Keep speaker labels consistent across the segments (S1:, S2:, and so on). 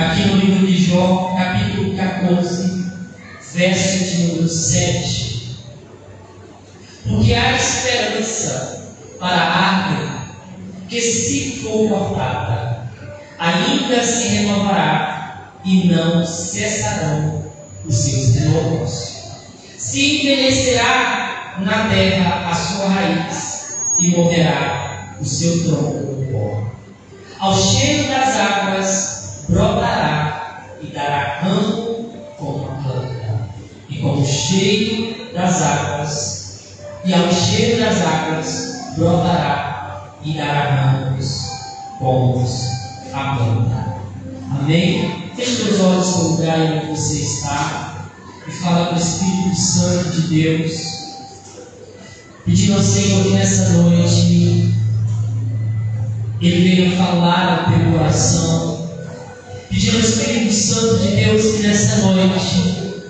S1: aqui no livro de Jó, capítulo 14, verso de número 7. Porque há esperança para a árvore que, se for cortada, ainda se renovará e não cessarão os seus renovos. Se envelhecerá na terra a sua raiz e morrerá o seu tronco no pó. Ao cheiro das águas brotará e dará ramo como a planta. E como o cheiro das águas, e ao cheiro das águas brotará e dará ramos como a planta. Amém? Feche os olhos no lugar onde você está e fala com o Espírito Santo de Deus, pedindo ao Senhor que nessa noite Ele venha falar ao teu coração, pedindo ao Espírito Santo de Deus que nessa noite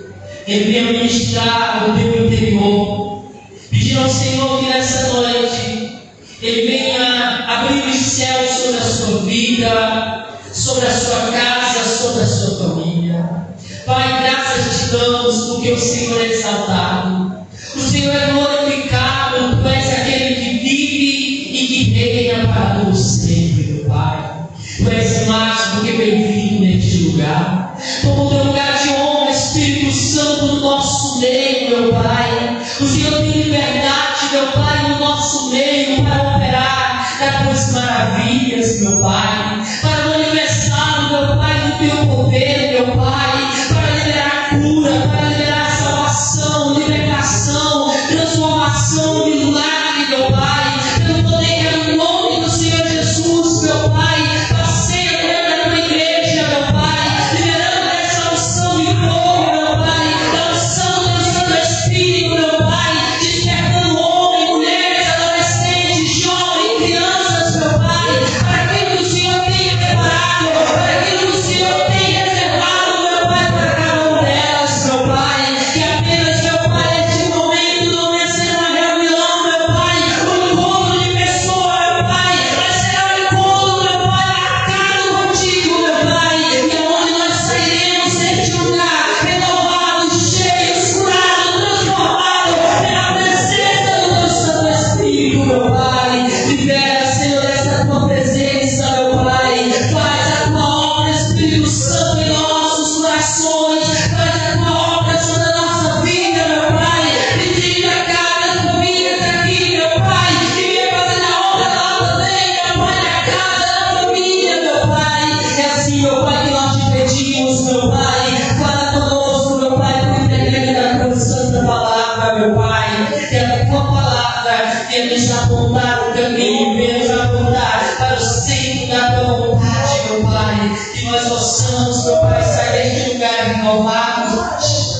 S1: Ele venha ministrar ao teu interior, pedindo ao Senhor que nessa noite Ele venha abrir os céus sobre a sua vida, sobre a sua casa, sobre a sua família. Pai, graças te damos porque o Senhor é exaltado, o Senhor é glorificado, Tu és aquele que vive e que reina para todos sempre, meu Pai. Tu és mais do que bem-vindo neste lugar. Toma o teu lugar de honra, Espírito Santo, no nosso meio, meu Pai. O Senhor tem liberdade, meu Pai, no nosso meio para operar das tuas maravilhas, meu Pai, para manifestar, meu Pai, do teu poder, meu Pai, para liberar cura, para liberar salvação, libertação, transformação, milagre, meu Pai, pelo poder que é no nome do Senhor Jesus, meu Pai. Passeia dentro da tua igreja, meu Pai, liberando essa unção de fogo, meu Pai, da unção do Santo Espírito, meu Pai, despertando homens, mulheres, adolescentes, jovens, crianças, meu Pai, para aquilo que o Senhor tem preparado, para aquilo que o Senhor tem reservado, meu Pai, para cada uma delas, meu Pai, que apenas, meu Pai, este momento não vai ser uma reunião, meu Pai, um encontro de pessoa, meu Pai, mas será um encontro, meu Pai, marcado contigo, meu Pai, e aonde nós sairemos deste lugar, renovados, cheios, curados, transformados pela presença do teu Santo Espírito, meu Pai. Libera, Senhor, essa tua presença, meu Pai. Faz a tua obra, Espírito Santo, em nossos corações. Faz a tua obra sobre a nossa vida, meu Pai. Visita cada família daqui, meu Pai. E venha fazer a obra lá também, meu Pai, na casa, na família, meu Pai. É assim, meu Pai, que nós te pedimos, meu Pai. Fala conosco, meu Pai, por intermédio da tua santa palavra, meu Pai. Que a tua palavra venha nos apontar o caminho, venha nos apontar para o centro da tua vontade, meu Pai. Que nós possamos, meu Pai, sair deste lugar renovados,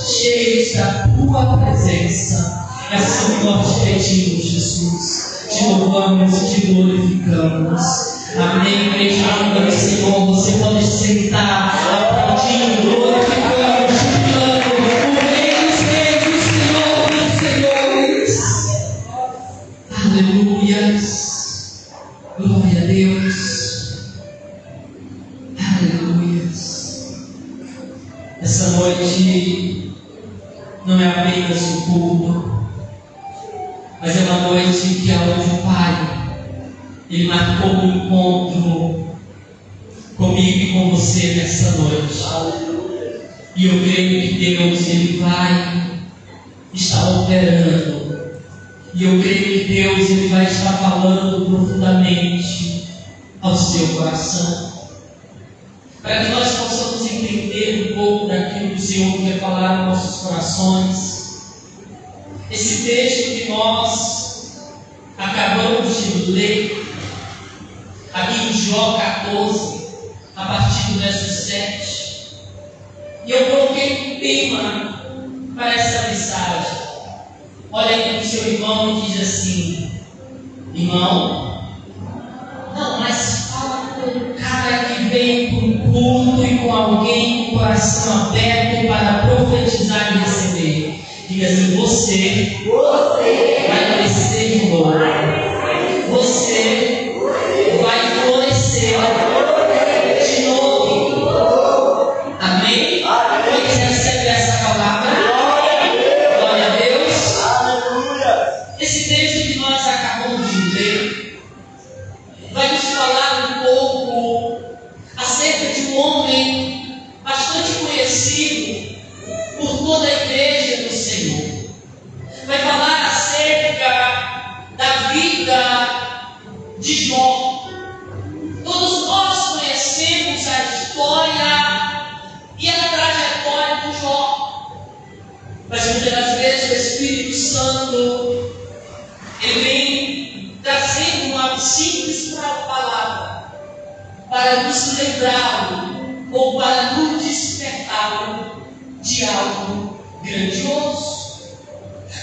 S1: cheios da tua presença. É assim que nós te pedimos, Jesus. Te louvamos e te glorificamos. Amém. Igreja do Senhor, você pode sentar, aplaudindo, glorificando, jubilando o Rei dos Reis, o Senhor dos Senhores. Aleluias. Glória a Deus. Aleluias. Essa noite não é apenas um culto, mas é uma noite que aonde o Pai Ele marcou um encontro comigo e com você nessa noite. E eu creio que Deus Ele vai estar operando. E eu creio que Deus Ele vai estar falando profundamente ao seu coração, para que nós possamos entender um pouco daquilo que o Senhor quer falar nos nossos corações. Esse texto que nós acabamos de ler, aqui em Jó 14, a partir do verso 7, e eu coloquei um tema para essa mensagem. Olha aí para o seu irmão e diz assim: irmão, não, mas fala com um cara que veio para um culto e com alguém com o coração aberto para profetizar e receber. Diga assim: você vai crescer de novo. Você vai florescer de novo. Santo, ele vem trazendo uma simples palavra para nos lembrar ou para nos despertar de algo grandioso.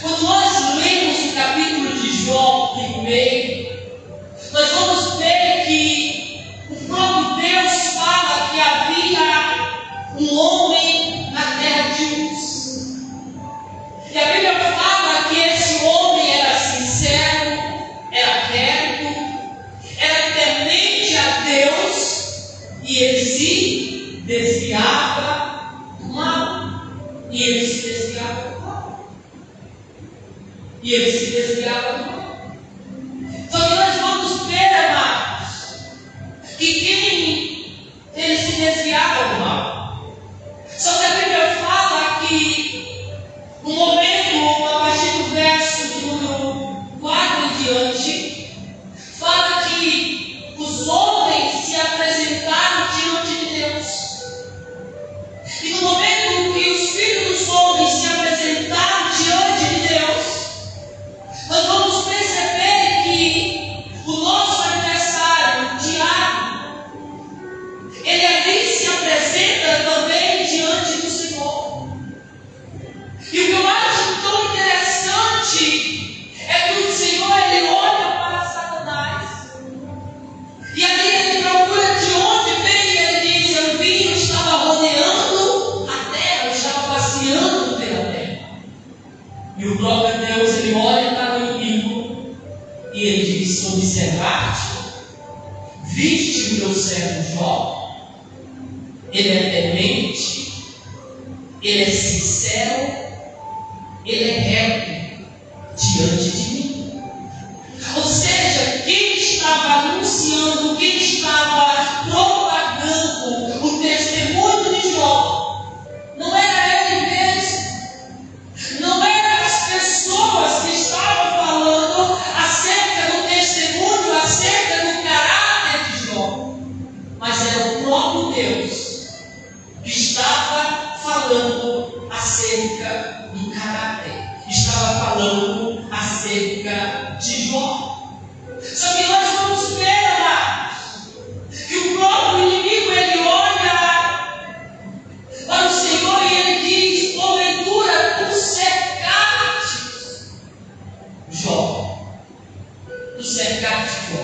S1: Quando nós lemos o capítulo de Jó primeiro, nós vamos ver que o próprio Deus fala que havia um homem na terra de Uz. E a Bíblia fala que esse homem era sincero, era reto, era temente a Deus, e ele se desviava do mal. E ele se desviava do mal. E ele se desviava do mal. Só que nós vamos ver, amados, que quem ele se desviava do mal. Só que a Bíblia fala que no momento, a partir do verso de número 4 em diante, fala que os homens se apresentaram diante de Deus. E no momento que os filhos dos homens se apresentaram diante de Deus, nós vamos perceber que o nosso adversário, o diabo, ele ali se apresenta também diante do Senhor. E o que eu acho tão interessante é que o Senhor, ele olha para Satanás, e ali ele procura de onde vem, e ele diz: eu vim, eu estava rodeando a terra, eu estava passeando pela terra. E o próprio Deus, ele olha para o inimigo e ele diz: observar-te, viste o meu servo Jó, ele é temente, ele é sincero, ele é reto diante de mim. Ou seja, quem estava anunciando, quem estava propagando o testemunho de Jó, não era ele mesmo, não eram as pessoas que estavam falando acerca do testemunho, acerca do caráter de Jó, mas era o próprio Deus que estava falando acerca do caráter, estava falando acerca de Jó. Só que nós vamos ver, amados, que o próprio inimigo, ele olha para o Senhor e ele diz: porventura tu cercaste Jó, tu cercaste Jó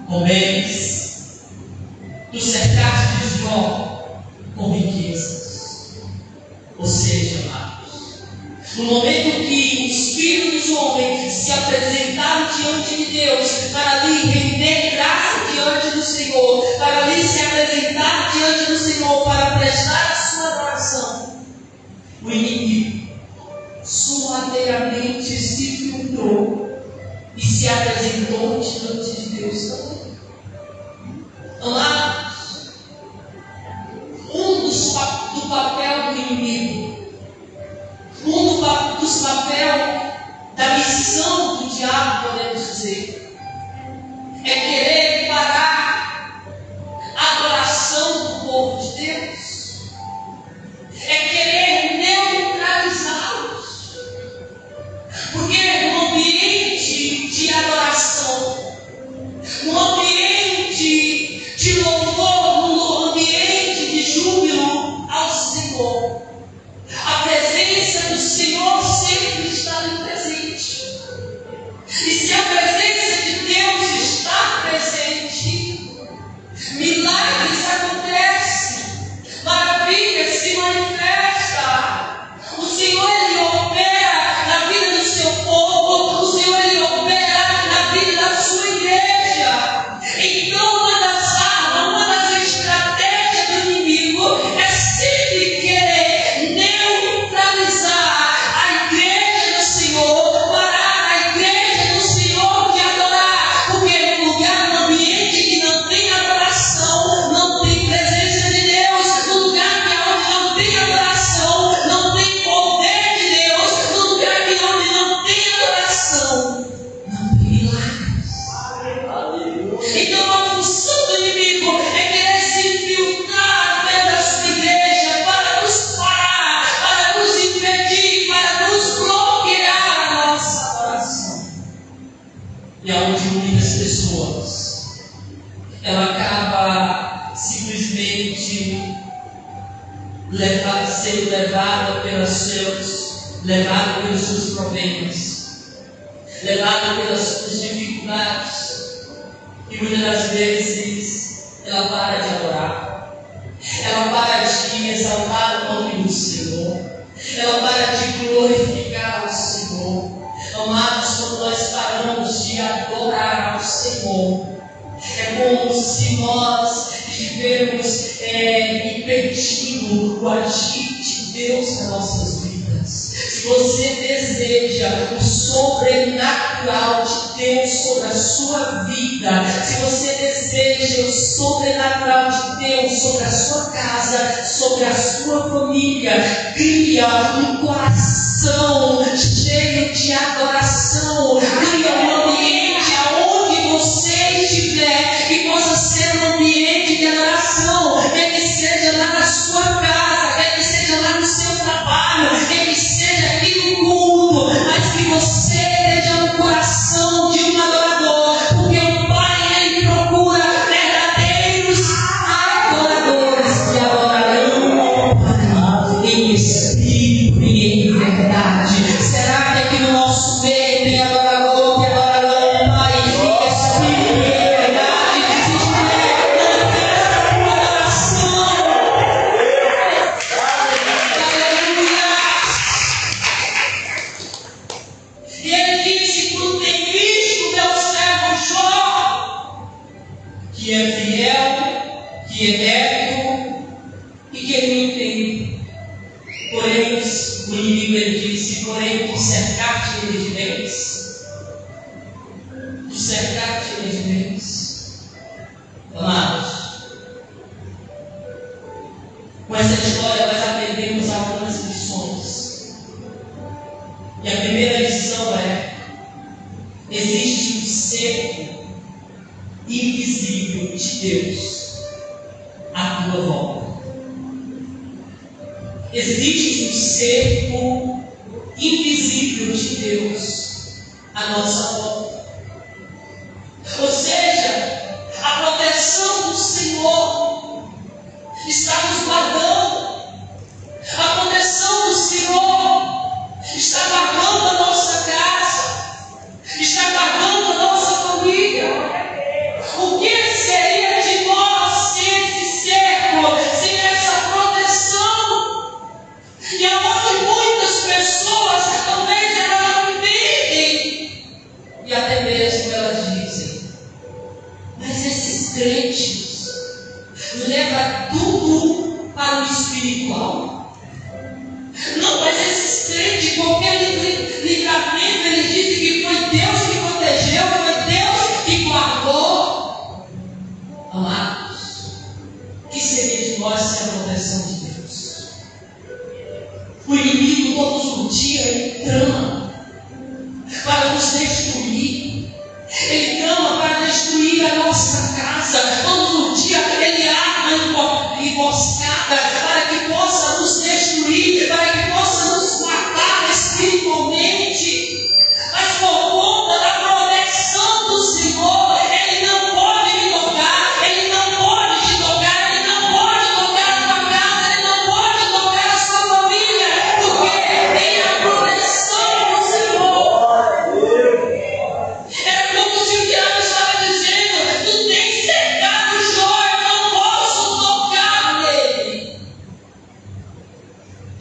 S1: com bens, tu cercaste Jó com riquezas. Ou seja, amados, no momento que os filhos dos homens se apresentaram diante de Deus para ali render graça diante do Senhor, para ali se apresentar diante do Senhor para prestar a sua adoração, o inimigo suadeiramente se filtrou e se apresentou diante de Deus também. Amados, do papel do inimigo, dos papéis da missão do diabo, podemos dizer, é querer parar a adoração do povo de Deus, é querer neutralizar sendo levado pelos seus problemas, levado pelas suas dificuldades, e muitas das vezes ela para de adorar, ela para de exaltar o nome do Senhor, ela para de glorificar ao Senhor. Amados, quando nós paramos de adorar ao Senhor, é como se nós estivéssemos impedindo o agir de Deus nas nossas vidas. Se você deseja o sobrenatural de Deus sobre a sua vida, se você deseja o sobrenatural de Deus sobre a sua casa, sobre a sua família, cria um coração cheio de adoração, cria um ambiente aonde você estiver que possa ser um ambiente de adoração, quer que seja lá na sua casa, quer que seja lá no seu trabalho, quer que seja aqui no culto, mas que você tenha um coração de um adorador, porque o Pai ele procura verdadeiros adoradores que adorarão em espírito e em verdade. Será que aqui no nosso meio tem adorador que adorarão o Pai em espírito e em verdade? Se tiver, manifesta a tua adoração. Aleluia! E ele disse: tu tem visto meu servo Jó, que é fiel, que é reto e que ele me entende. Porém, o inimigo ele disse: porém, tu cercaste ele de bens. Tu cercaste ele de bens. Amados, com essa história nós aprendemos algumas lições. E a primeira lição é: existe um cerco invisível de Deus à tua volta. Existe um cerco invisível de Deus à nossa volta. Ou seja, a proteção do Senhor está nos guardando. A proteção do Senhor está guardando a nossa casa, está guardando a nossa família. O que seria de nós sem esse cerco, sem essa proteção? E aonde muitas pessoas talvez elas não entendem, e até mesmo elas dizem: mas esses crentes levam tudo para o espiritual. Não, mas esses crentes, qualquer livramento, eles dizem que foi Deus que protegeu, foi Deus que guardou. Amados, o que seria de nós sem a proteção de Deus? O inimigo todos os dias ele trama para nos destruir. Ele trama para destruir a nossa casa. Todos os dias ele arma emboscada para que possa nos destruir, para que possa nos matar espiritualmente. Mas por conta da proteção do Senhor, ele não pode me tocar, ele não pode te tocar, ele não pode tocar a tua casa, ele não pode tocar a sua família, porque tem a proteção do Senhor. Era como se o diabo estava dizendo: tu tens cercado Jó, eu não posso tocar nele.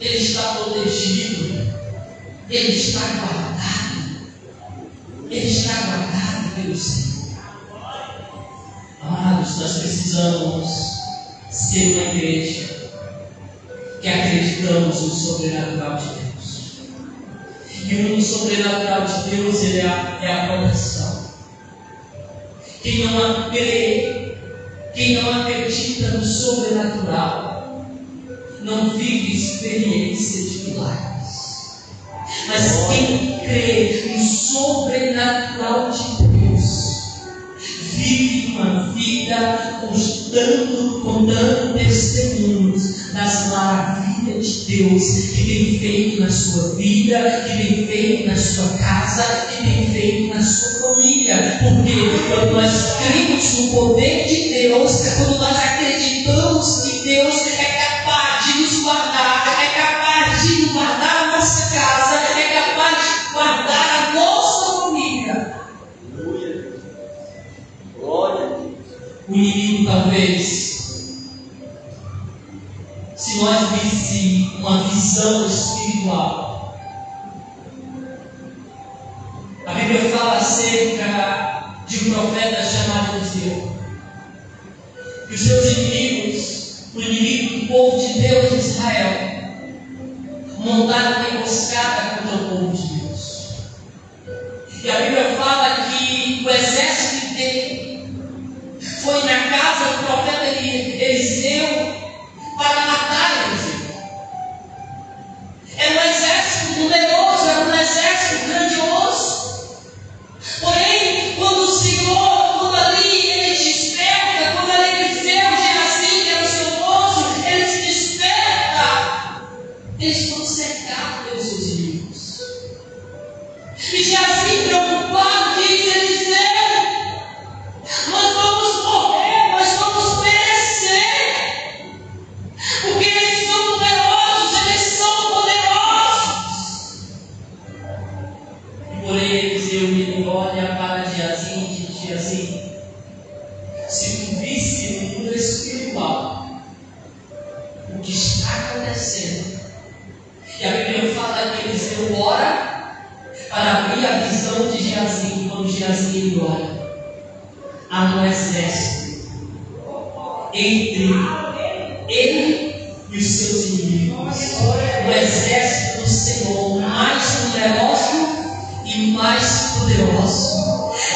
S1: Ele está protegido, ele está guardado, ele está guardado pelo Senhor. Amados, nós precisamos ser uma igreja que acreditamos no sobrenatural de Deus. E o sobrenatural de Deus ele é a proteção. Quem não crê, quem não acredita no sobrenatural, não vive experiência de milagres. Mas quem crê no sobrenatural de Deus, vive uma vida contando testemunhos das maravilhas de Deus que tem feito na sua vida, que tem feito na sua casa, que tem feito na sua família. Porque quando nós cremos no poder de Deus, quando nós acreditamos que Deus é capaz de nos guardar se nós víssemos uma visão espiritual. A Bíblia fala acerca de um profeta chamado Eliseu, que os seus inimigos, o inimigo do povo de Deus de Israel, montaram uma emboscada contra o povo de Deus. E a Bíblia fala que o exército dele foi na casa do profeta Eliseu para matar Eliseu. Era um exército numeroso, era um exército grandioso. Porém, quando o Senhor, quando ali ele desperta, quando ali ele vê o Geazi, que era o seu moço, ele se desperta, eles foram cercados pelos seus inimigos. E Geazi, preocupado, diz: Eliseu, nós vamos morrer, nós vamos perecer, porque eles são numerosos, eles são poderosos. E porém Eliseu ele olha para Geazi e diz: Geazi, se tu visse no mundo espiritual o que está acontecendo, e a Bíblia fala que Eliseu ora para abrir a visão de Geazi. Quando Geazi ele olha, há um exército entre ele e os seus inimigos, o exército do Senhor, mais numeroso e mais poderoso.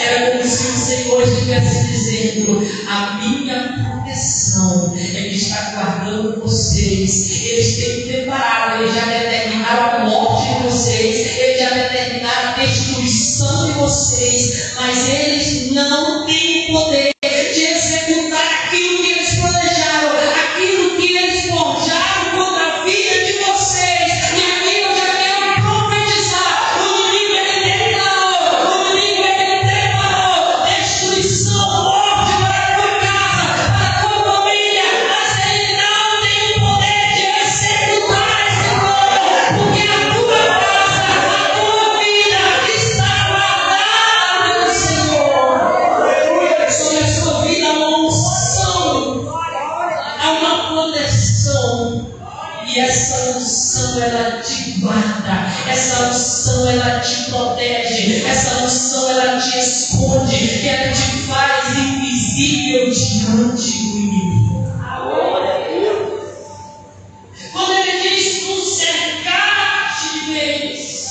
S1: Era como se o Senhor estivesse dizendo: a minha proteção é que está guardando vocês. Eles têm preparado, eles já determinaram a morte de vocês, eles já determinaram a destruição de vocês, mas eles não têm poder de executar aquilo que eles planejaram, aquilo que eles forjaram contra a vida de vocês. E aqui eu já quero profetizar: o inimigo ele declarou, o inimigo ele preparou destruição, morte para a tua casa, para a tua família, mas ele não tem o poder de executar esse plano, porque a tua casa, a tua vida está guardada pelo Senhor. Sobre a sua vida há uma unção, há uma proteção, e essa unção ela te guarda, essa unção ela te protege, essa unção ela te esconde, e ela te faz invisível diante do inimigo. Quando ele diz: tu cercaste de vez,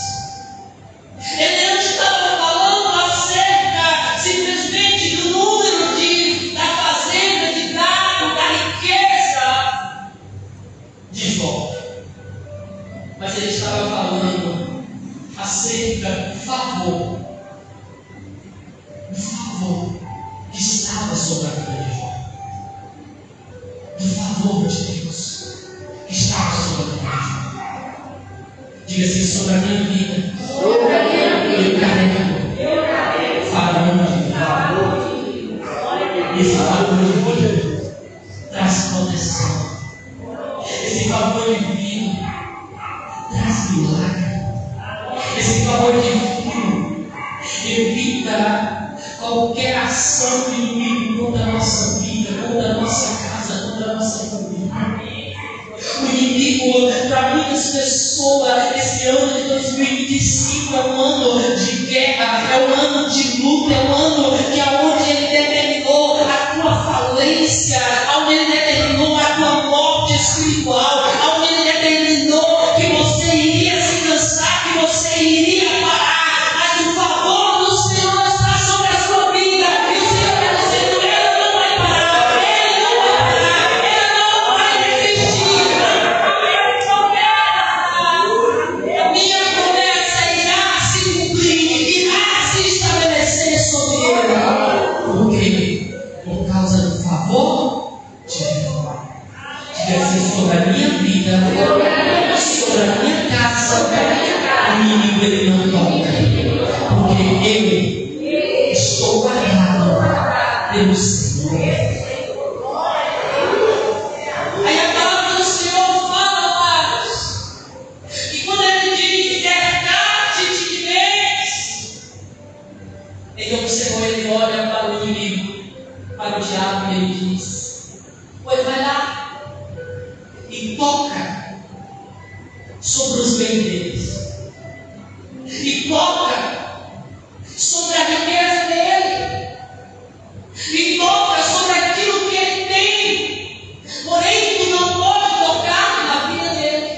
S1: ele não estava falando acerca simplesmente do número da fazenda, de gado, da riqueza de Jó, mas ele estava falando acerca do favor que estava sobre a vida de Jó, do favor de Deus que estava sobre a vida de Jó. Diga assim: sobre a minha vida, eu carrego favor de Deus. Esse favor de vida traz proteção. Esse favor divino traz milagre. Esse favor divino evita qualquer ação do inimigo contra a nossa vida, contra a nossa casa, contra a nossa família. O inimigo, para muitas pessoas, esse ano de 2025 é um ano de guerra, é um ano de luta, é um ano que aonde ele determinou a tua falência, aonde ele determinou a tua morte espiritual, aonde ele determinou que você iria se cansar, que você iria parar, mas o favor do Senhor está sobre a sua vida, e o Senhor está dizendo: ele não vai parar, ele não vai parar, ele não vai desistir. A minha promessa irá se cumprir, irá se estabelecer sobre ele. Por quê? Por causa do favor de Deus. Diga assim: sobre a minha vida, sobre a minha casa, o inimigo ele não toca, porque eu estou guardado pelo Senhor. Aí a palavra do Senhor fala, amados, que quando ele diz: cercar-te de vez, então o Senhor ele olha para o inimigo, para o diabo, e ele diz: pois vai lá e e toca sobre os bens deles, e toca sobre a riqueza dele, e toca sobre aquilo que ele tem, porém tu não pode tocar na vida dele.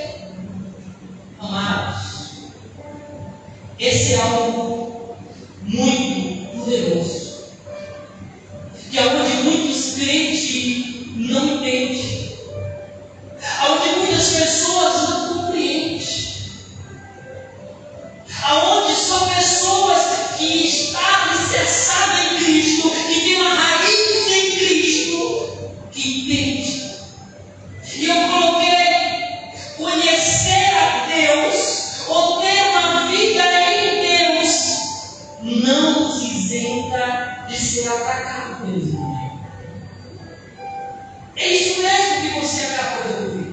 S1: Amados, esse é algo muito poderoso, que é onde muitos crentes não entendem, onde muitas pessoas não compreendem, aonde são pessoas que estão alicerçadas em Cristo, que têm uma raiz em Cristo, que entendem. E eu coloquei conhecer a Deus, ou ter uma vida em Deus, não nos isenta de ser atacado pelo inimigo. É isso mesmo que você acabou de ouvir.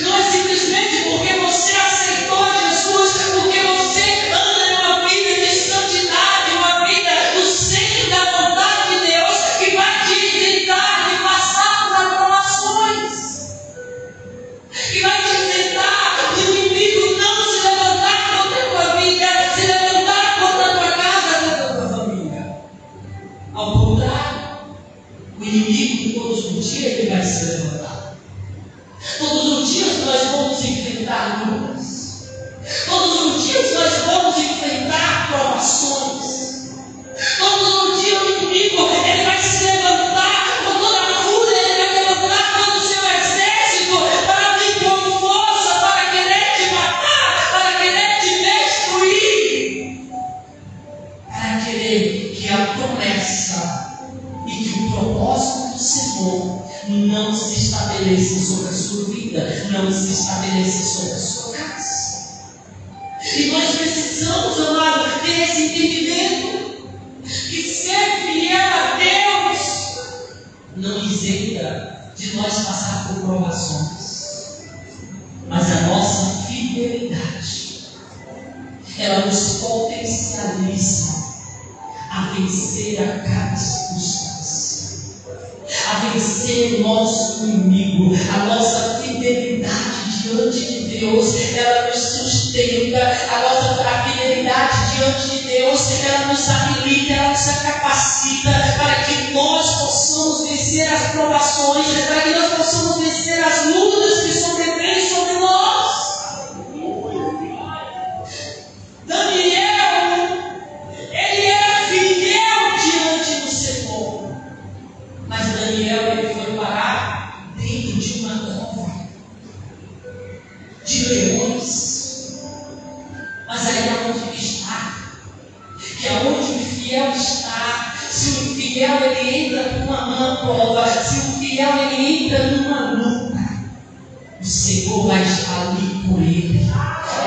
S1: Não é simplesmente porque você aceitou Jesus, porque você anda em uma vida de santidade, uma vida no centro da vontade de Deus, que vai te isentar de passar por aprovações, que vai te isentar de o inimigo não se levantar contra a tua vida, se levantar contra a tua casa, contra a tua família. Ao contrário, o inimigo todos os dias ele vai se levantar. Todos os dias nós vamos enfrentar lutas. Todos os dias nós vamos enfrentar provações. Todos os dias o inimigo ele vai se levantar com toda a fúria, ele vai levantar todo o seu exército para vir com força, para querer te matar, para querer te destruir, para querer que a promessa e que o propósito do Senhor não se estabeleça sobre a sua vida, não se estabeleça sobre a sua casa. E nós precisamos, amado, ter esse entendimento, que ser fiel a Deus não isenta de nós passar por provações, mas a nossa fidelidade, ela nos potencializa a vencer a cada circunstância, a vencer o nosso inimigo. A nossa fidelidade diante de Deus, ela nos sustenta. A fidelidade diante de Deus, ela nos habilita, ela nos capacita para que nós possamos vencer as provações, para que nós possamos vencer as lutas que sobrevêm sobre nós. Daniel, ele era fiel diante do Senhor, mas Daniel ele foi parar dentro de uma cova de leões. Mas aí é onde ele está, que é onde o fiel está. Se o infiel ele entra numa prova, se o fiel ele entra numa luta, o Senhor vai estar ali por ele,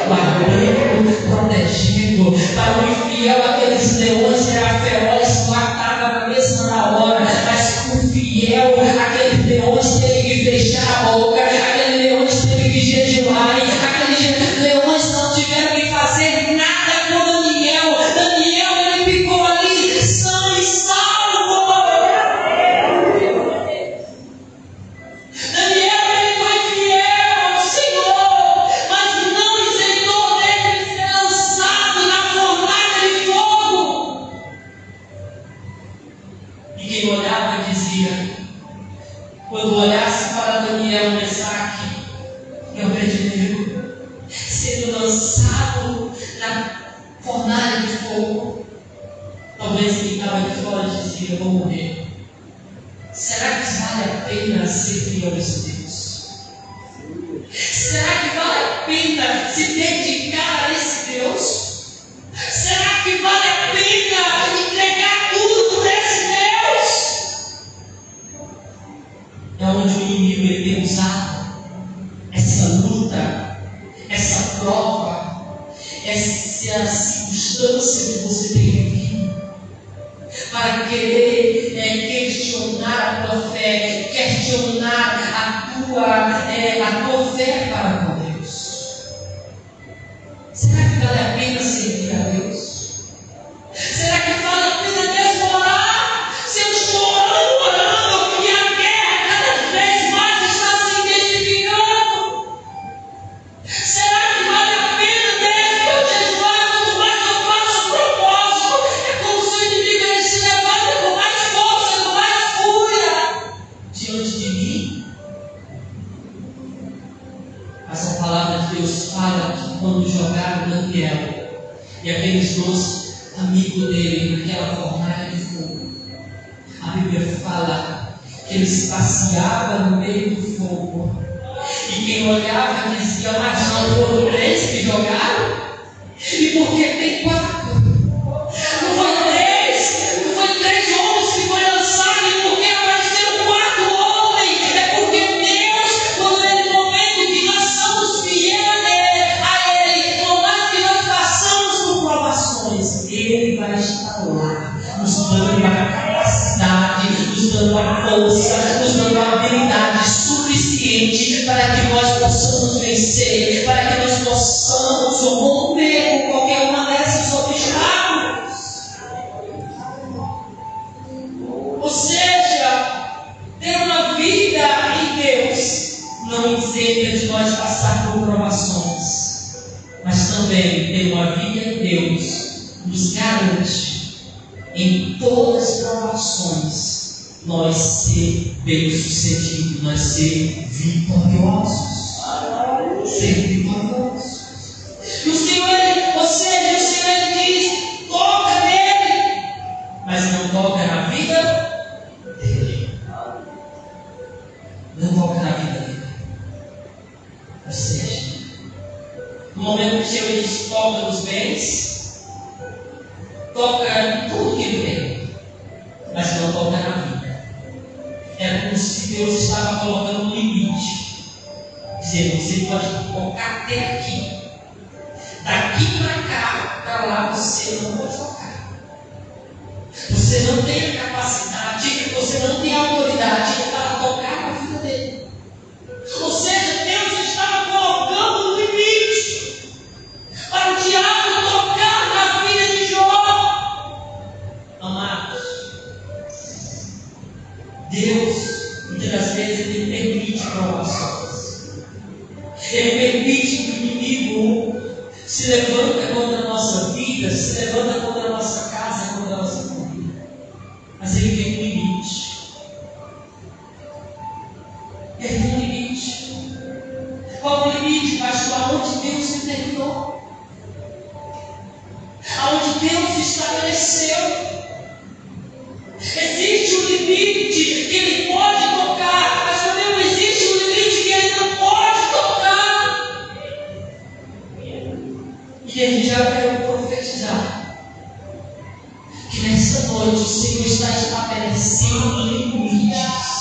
S1: guardando, protegendo. Para o infiel, aqueles leões eram ferozes, matavam na mesma hora, mas o fiel, aqueles leões teve que fechar a boca, aqueles leões teve que jejuar, aqueles leões não tiveram que fazer nada com Daniel. Daniel ele ficou ali são e salvo. Daniel ele foi fiel ao Senhor, mas não isentou dele de ser lançado na fornalha de fogo. E quem olhava dizia, quando olhasse para Daniel, Mesaque e Abednego sendo lançado na fornalha de fogo, talvez quem estava de fora dizia, eu vou morrer. Será que vale a pena ser fiel a esse Deus? Será que vale a pena se dedicar a esse Deus? Será que vale a pena entregar tudo por esse Deus? É onde o inimigo ele tem usado essa luta, essa prova, essa circunstância que você tem vivido, para querer questionar a tua fé, questionar a tua fé para com Deus. Será que vale a pena servir a Deus? Será que vale a pena desmorar? Se eu estou orando, e a guerra cada vez mais está se intensificando, Deus fala que quando jogaram Daniel e aqueles 12 amigos dele naquela fornalha de fogo, a Bíblia fala que eles passeavam no meio do fogo. E quem olhava dizia: mas não foram 3 que jogaram? E por que tem 4? Não foi 3 homens que foi lançado, e por que apareceram 4 homens? É porque Deus, quando Ele momento que nós somos fiéis a Ele, por mais que nós passamos por provações, Ele vai estar lá, nos dando a capacidade, nos dando a força, nos dando a habilidade suficiente para que nós possamos vencer, para que nós possamos romper com qualquer uma desses obstáculos. Ou seja, ter uma vida em Deus não isenta de nós passar por provações, mas também ter uma vida em Deus nos garante em todas as provações nós ser bem-sucedidos, nós ser vitoriosos. Ser vitoriosos. E o Senhor, ou seja, o Senhor diz: toca nele, mas não toca na vida dele. Não toca na vida dele. Ou seja, no momento que o Senhor diz: toca nos bens, toca em tudo que vem, mas não toca na vida. É como se Deus estava colocando um limite, dizendo: você pode tocar até aqui, daqui para cá, para lá você não pode tocar. Você não tem a capacidade, você não tem a autoridade para tocar na vida dele. Ou seja, Deus estava colocando um limite para o diabo tocar na vida de Jó. Amados, Deus, muitas das vezes, Ele permite provações. Ele permite que o inimigo se levanta contra a nossa vida, se levanta contra a nossa casa, contra a nossa família. Mas Ele tem um limite. Ele tem um limite. Qual o limite, pastor? Aonde Deus determinou? Aonde Deus estabeleceu? Existe um limite que Ele pode tocar, mas também não existe um limite que Ele não pode tocar. E Ele já veio profetizar que nessa noite o Senhor está estabelecendo limites.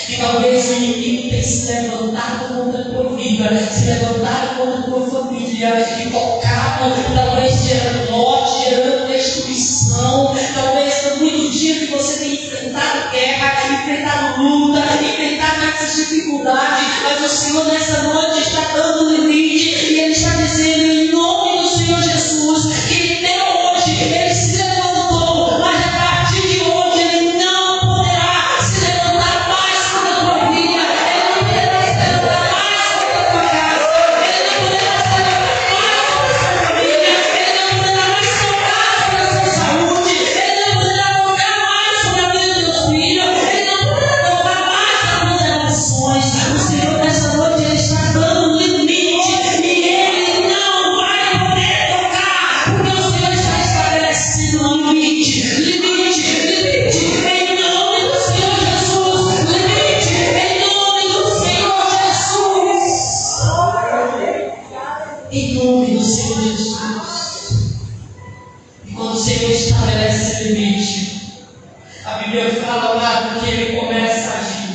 S1: Que talvez o inimigo tenha se levantado contra a tua vida, se levantado contra a tua família, e tocado, talvez gerando morte, gerando destruição, talvez no muito dia que você tem enfrentado guerra, enfrentado luta, enfrentado essas dificuldades, mas o Senhor nessa noite está dando limite, e Ele está dizendo em nome do Senhor Jesus, que até hoje Ele se levantou, mas a partir de hoje Ele não poderá se levantar mais contra a tua vida, Ele não poderá se levantar mais contra a tua casa, Ele não poderá se levantar mais contra a sua família, Ele não poderá mais tocar sobre a sua saúde, Ele não poderá tocar mais sobre a vida dos teus filhos, Ele não poderá tocar mais nas tuas relações. O Senhor nessa noite Ele está dando limite, e Ele não vai poder tocar, porque o Senhor está estabelecendo um limite, em nome do Senhor Jesus, limite, em nome do Senhor Jesus, em nome do Senhor Jesus. E quando o Senhor estabelece esse limite, a Bíblia fala lá que Ele começa a agir,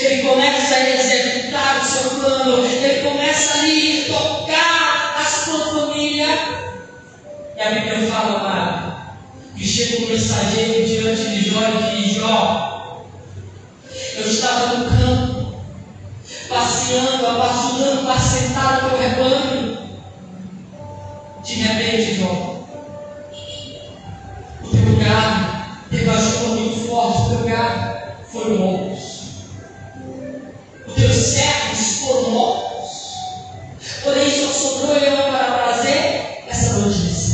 S1: Ele começa a executar o seu plano, Ele começa ali a tocar a sua família. E a Bíblia fala lá que chega um mensageiro diante de Jó e diz: Jó, eu estava no campo, passeando, apacentando, apacentado meu rebanho. De repente, Jó, o teu gado teve uma chuva muito forte, o teu gado foram mortos, os teus servos foram mortos, porém só sobrou eu para trazer essa notícia.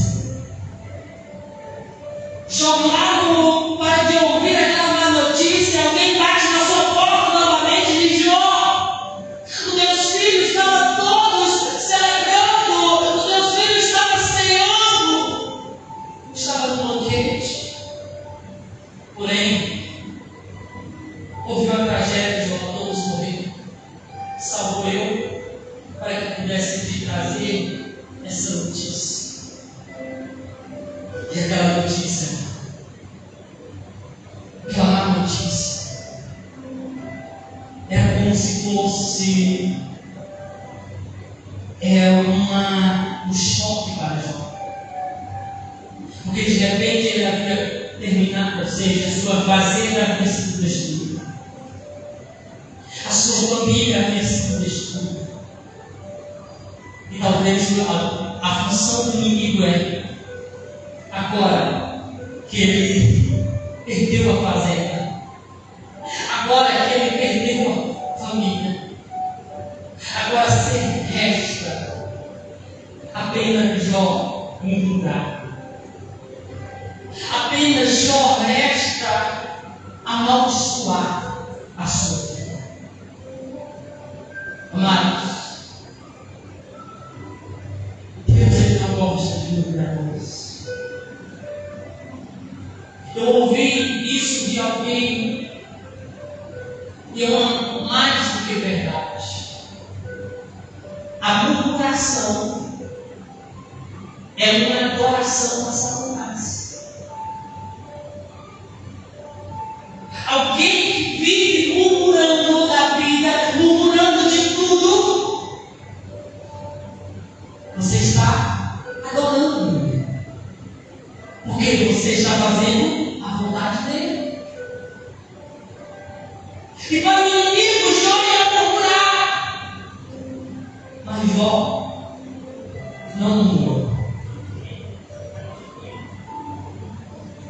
S1: Jogado para de ouvir aquela má notícia, alguém bate na sua porta novamente e diz: Jó, os teus filhos estavam Era como se fosse um choque para Jó. Porque de repente ele havia terminado, ou seja, a sua fazenda havia sido destruída. A sua família havia sido destruída. E talvez a função do inimigo agora que ele perdeu a fazenda, agora que ele perdeu a família, agora se resta apenas Jó um lugar. Apenas Jó resta amaldiçoar a sua vida. Amados, Deus ele não gosta de murmuradores. Eu ouvi isso de alguém e eu amo mais do que verdade. A murmuração é uma adoração a Satanás. Alguém que vive murmurando da vida, murmurando de tudo, você está adorando, porque você está fazendo a vontade dele. E para o inimigo, Jó ia murmurar, mas Jó não murmurou.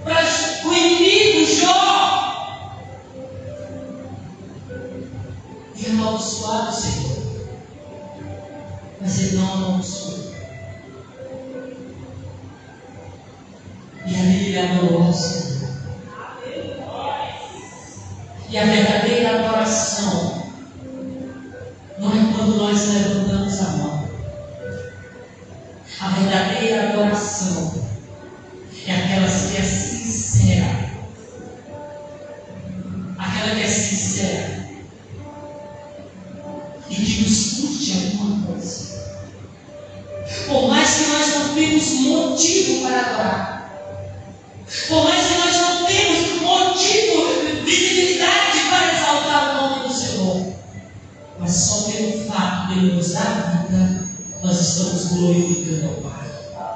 S1: Para o inimigo, Jó ia amaldiçoar o Senhor, mas ele não amaldiçoou. E ali ele adorou ao Senhor. E a verdadeira adoração não é quando nós levantamos a mão. A verdadeira adoração é aquela que é sincera. Aquela que é sincera e que nos curte alguma coisa. Por mais que nós não temos motivo para adorar, por mais que nós não temos motivo, visibilidade para exaltar o nome do Senhor, mas só pelo fato de Ele nos dar vida, nós estamos glorificando ao Pai.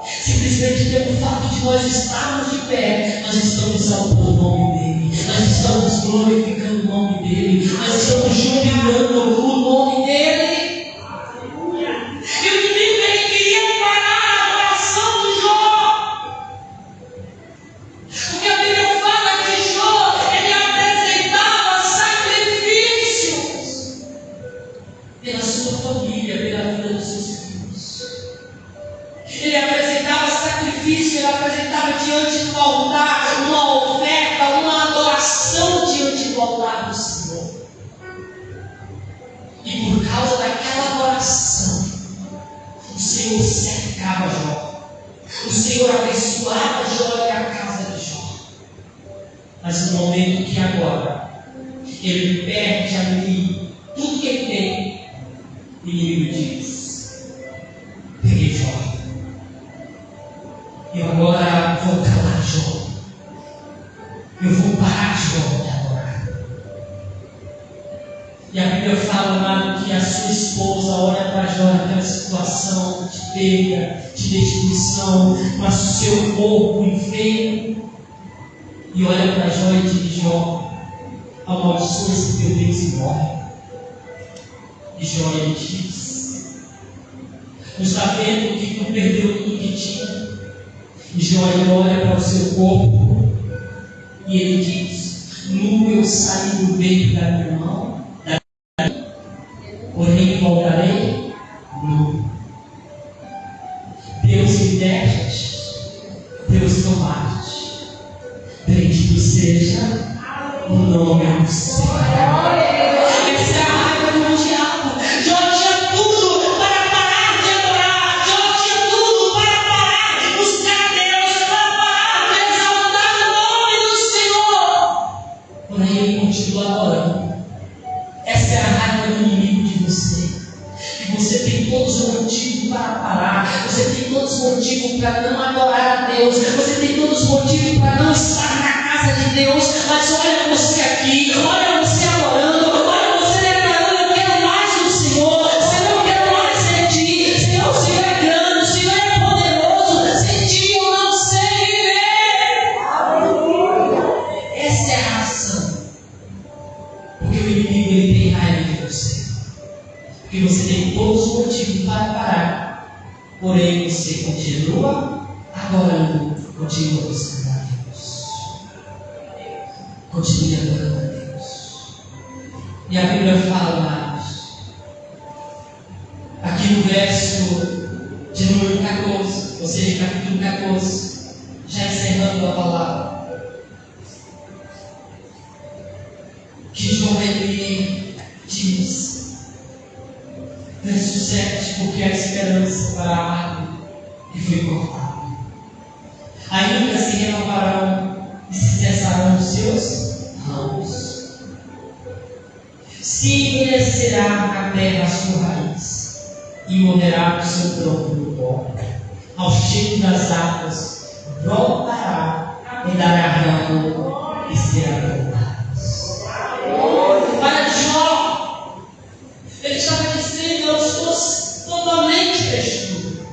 S1: Simplesmente pelo fato de nós estarmos de pé, nós estamos exaltando o nome dEle, nós estamos glorificando o nome dEle, nós estamos jubilando o nome dEle. E o inimigo ele queria parar a adoração de Jó, porque a Bíblia fala que Jó ele apresentava sacrifícios pela sua família, pela vida dos seus filhos. Ele apresentava sacrifício, ele apresentava diante do altar uma oferta, uma adoração diante do altar do Senhor. E por causa daquela adoração, o Senhor cercava Jó. O Senhor abençoava Jó e a casa de Jó. Mas no momento que agora ele perde ali tudo que ele tem, o inimigo diz: peguei Jó. Eu agora vou calar Jó. Eu vou parar Jó de adorar. E a Bíblia fala, amado, que a sua esposa olha para Jó naquela situação de perda, de destruição, mas o seu corpo enfermo, e olha para Jó e diz: Jó, amaldiçoa esse teu Deus e morre. E Jó ele diz: não está vendo que tu perdeu tudo que tinha? E Jó ele olha para o seu corpo e ele diz: nu eu saí do ventre da minha mão, porém voltarei nu. Deus me deste, Deus tomate. Bendito seja o nome do Senhor. Essa é a raiva do diabo. Jó tinha tudo para parar de adorar. Jó tinha tudo para parar de buscar Deus, para parar de exaltar o nome do Senhor. Porém, ele continua adorando. Essa é a raiva do inimigo de você. E você tem todos os motivos para parar. Você tem todos os motivos para não adorar a Deus. Você tem todos os motivos para não estar na casa de Deus. Mas olha você aqui, olha você adorando, olha você que você tem todos os motivos para parar, porém você continua adorando, continua buscando a Deus. Continue adorando a Deus. E a Bíblia fala, amados, aqui no verso de número 14, ou seja, capítulo 14, já encerrando a palavra, que João ele diz, verso 7, porque a esperança para a árvore que foi cortada ainda se renovarão e se cessarão os seus ramos. Se envelhecerá a terra a sua raiz, e morrerá o seu tronco no pó. Ao cheiro das águas brotará e dará ramo e será plantados. Para Jó, ele estava dizendo: eu estou totalmente destruído.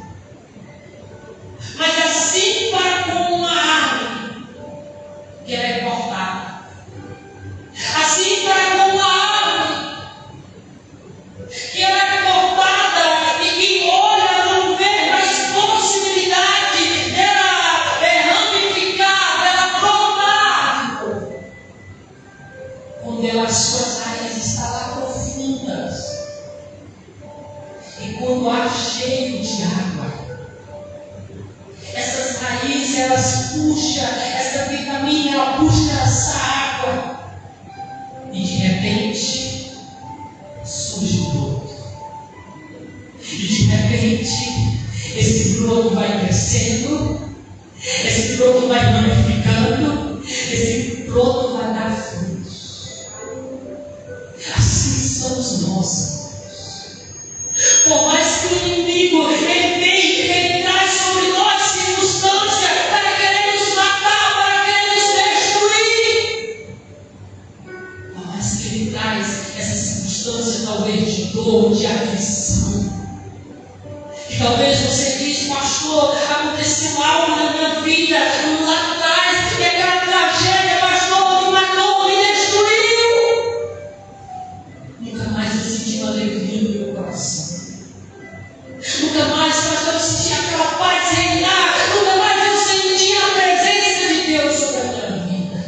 S1: Mas assim para como uma árvore que ela é cortada, assim para como uma árvore que ela é cortada e que olha não vê mais possibilidade dela ramificar, dela brotar, quando as suas raízes estão lá profundas e quando há cheio de água, essas raízes elas puxam, essa vitamina ela puxa essa água e de repente surge um broto. E de repente esse broto vai crescendo, esse broto vai ramificando, esse broto vai dar frutos. Assim somos nós. Por mais que o inimigo ele traz sobre nós circunstâncias para querer nos matar, para querer nos destruir, por mais que ele traz essa circunstância talvez de dor, de aflição, que talvez você diz: pastor, aconteceu algo na minha vida lá atrás, e aquela tragédia, pastor, me matou, me destruiu. Nunca mais eu senti uma alegria no meu coração. Nunca mais, pastor, eu senti aquela paz reinar. Nunca mais eu senti a presença de Deus sobre a minha vida.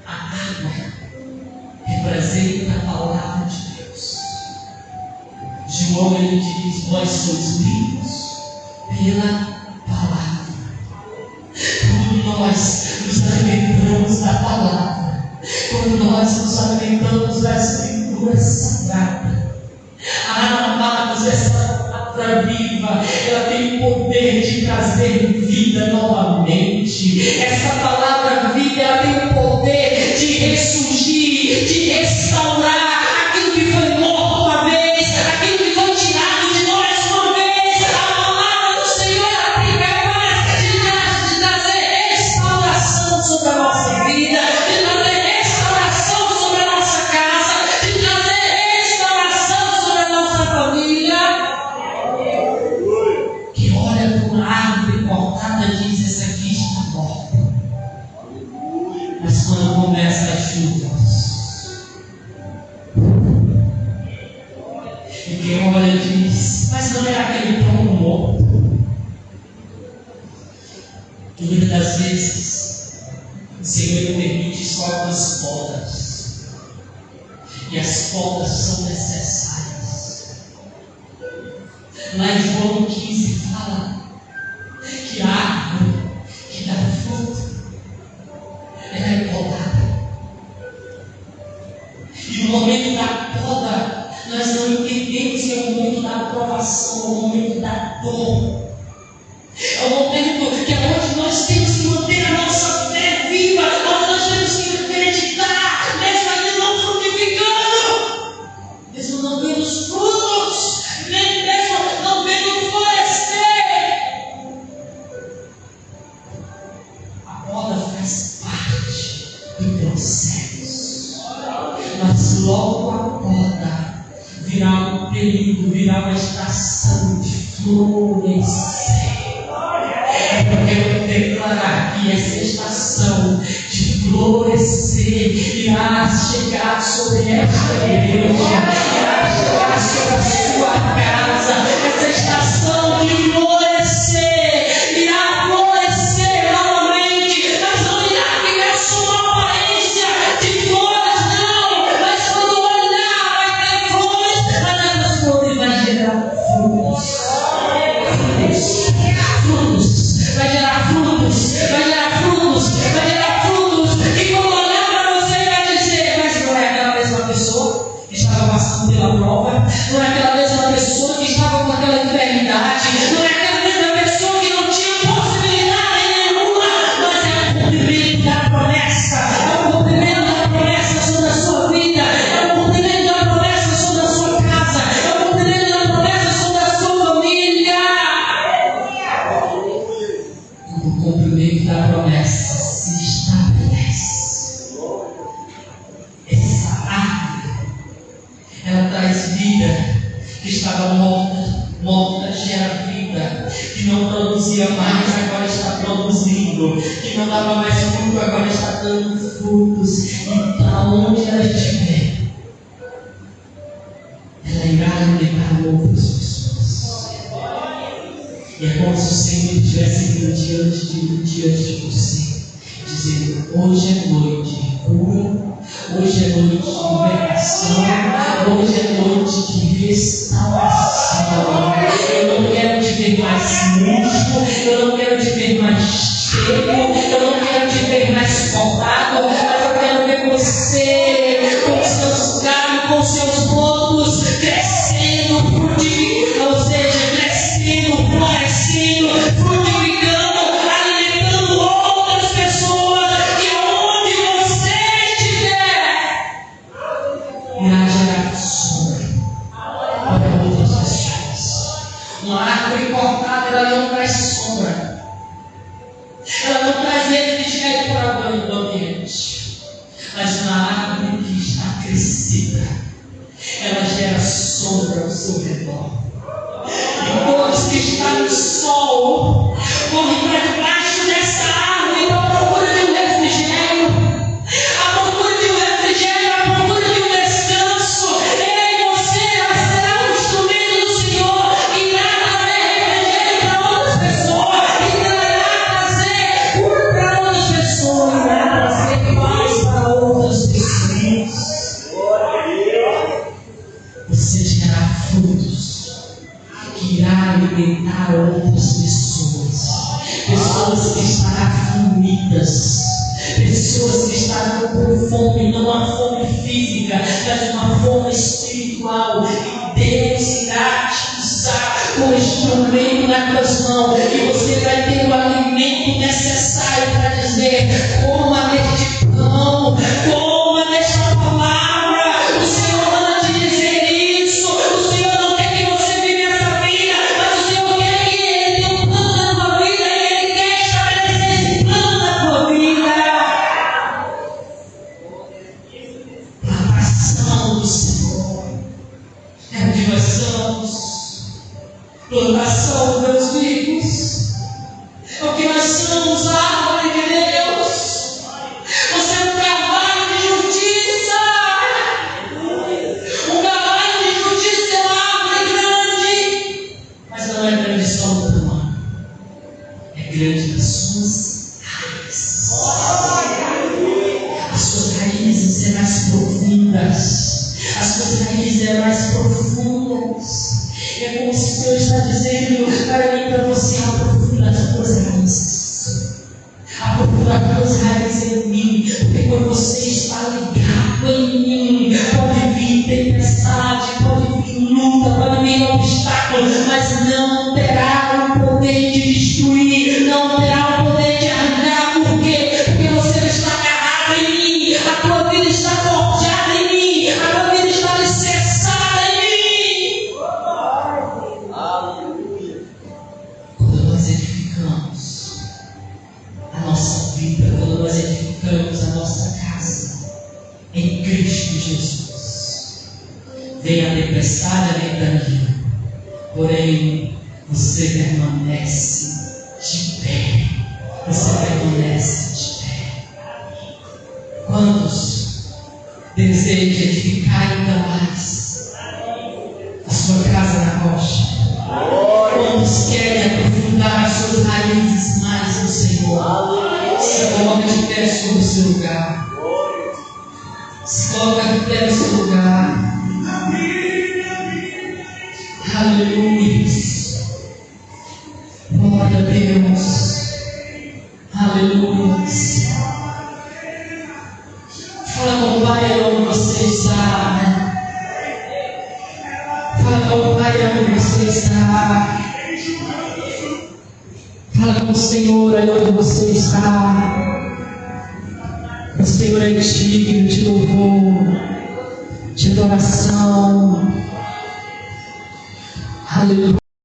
S1: A água representa a palavra de Deus. João ele diz: nós somos limpos pela palavra. Quando nós nos alimentamos da palavra, quando nós nos alimentamos da Escritura Sagrada, amados, essa palavra viva, ela tem o poder de trazer vida novamente. Essa palavra viva, ela tem o poder de ressurgir, de restaurar aquilo que foi morto uma vez, aquilo que foi tirado de nós uma vez. A palavra do Senhor, ela tem capaz de trazer restauração sobre a nossa vida, de trazer restauração sobre a nossa casa, de trazer restauração sobre a nossa família. Que olha para uma árvore cortada e diz: essa aqui está morta. Mas quando começa as chuvas, e quem olha diz: mas não era aquele tronco morto. E muitas das vezes o Senhor permite só algumas podas, e as podas são necessárias. Lá em João 15 fala que a árvore que dá fruto, ela é podada. E no momento da poda, nós não entendemos que é o momento da aprovação, é o momento da dor. É o momento que é onde nós temos que manter a nossa fé viva, onde nós temos que acreditar, mesmo ainda não frutificando, mesmo não vendo os frutos, mesmo não vendo florescer. A poda faz parte do processo, mas logo a poda virá um período, virá uma estação de florescer. Eu quero declarar que essa estação de florescer irá chegar sobre esta igreja. não é aquela mesma pessoa que estava com aquela enfermidade, não é aquela mesma pessoa que não tinha possibilidade nenhuma, mas é o cumprimento da promessa, é o cumprimento da promessa sobre a sua vida, é o cumprimento da promessa sobre a sua casa, é o cumprimento da promessa sobre a sua família. O cumprimento da promessa se estabelece. Essa árvore, ela traz vida, que estava morta gera vida, que não produzia mais, agora está produzindo, que não dava mais fruto, agora está dando frutos, e para onde ela estiver, ela irá alimentar outras pessoas. E é como se o Senhor estivesse vindo diante de você, dizendo: hoje é noite de cura, hoje é noite de libertação, hoje é noite de restauração. Eu não quero te ver mais murcho, eu não quero te ver mais cheio, eu não quero te ver mais cortado, mas eu quero ver você com seus galhos, com seus brotos crescendo, frutificando, ou seja, crescendo, florescendo, frutificando, alimentando outras pessoas, e onde você estiver, irá gerar sombra para outras pessoas. Uma árvore cortada, ela não traz sombra, ela não traz refrigério para o ambiente, mas uma árvore que está crescida, ela gera sombra ao seu redor. E todos que estão no sol correm para debaixo dessa árvore à procura de um refrigério, à procura de um refrigério, à procura de um descanso. Ei, você será um instrumento do Senhor que irá trazer refrigério para outras pessoas, que irá trazer cura para outras pessoas, irá trazer paz para outras pessoas. Você gerará frutos que irá alimentar outras pessoas, pessoas que estarão aflitas, pessoas que estarão com fome, não uma fome física, mas uma fome espiritual, e Deus irá te usar como instrumento nas tuas mãos, e você vai ter o alimento necessário para dizer: coma deste pão, coma desta palavra. O Senhor manda te dizer isso. O Senhor não quer que você vive essa vida, mas o Senhor quer que Ele tenha um plano na tua vida, e Ele quer estabelecer esse plano na tua vida. Plantação do Senhor é o que nós somos. Plantação dos meus filhos é o que nós somos, a árvore de Deus. Você é um carvalho de justiça. Um carvalho de justiça é uma árvore grande, mas não é grande só no tamanho, é grande nas suas raízes. As suas raízes são mais profundas, as suas raízes são mais profundas. É como se Deus está dizendo para mim, para você: aprofunda as tuas raízes, aprofunda as tuas raízes em mim, porque quando você está ligado em mim, pode vir tempestade, pode vir luta, pode vir obstáculo, mas não terá o poder de destruir, não terá o poder de arrancar. Por quê? Porque você está agarrado em mim, a tua vida está forjada em mim, a tua vida está alicerçada em mim. Quando nós edificamos a nossa vida, quando nós edificamos a nossa casa em Cristo Jesus, vem a tempestade, a ventania, porém você permanece de pé. Você permanece de pé. Quantos desejam edificar ainda mais a sua casa na rocha? Quantos querem aprofundar as suas raízes mais no Senhor? Se coloca de pé sobre o seu lugar. Se coloca de pé no seu lugar. Aleluia. Glória a Deus. Aleluia. Fala com o Pai onde você está, né?
S2: Fala com o Senhor aí onde você está. O Senhor é digno de louvor, de adoração. Aleluia.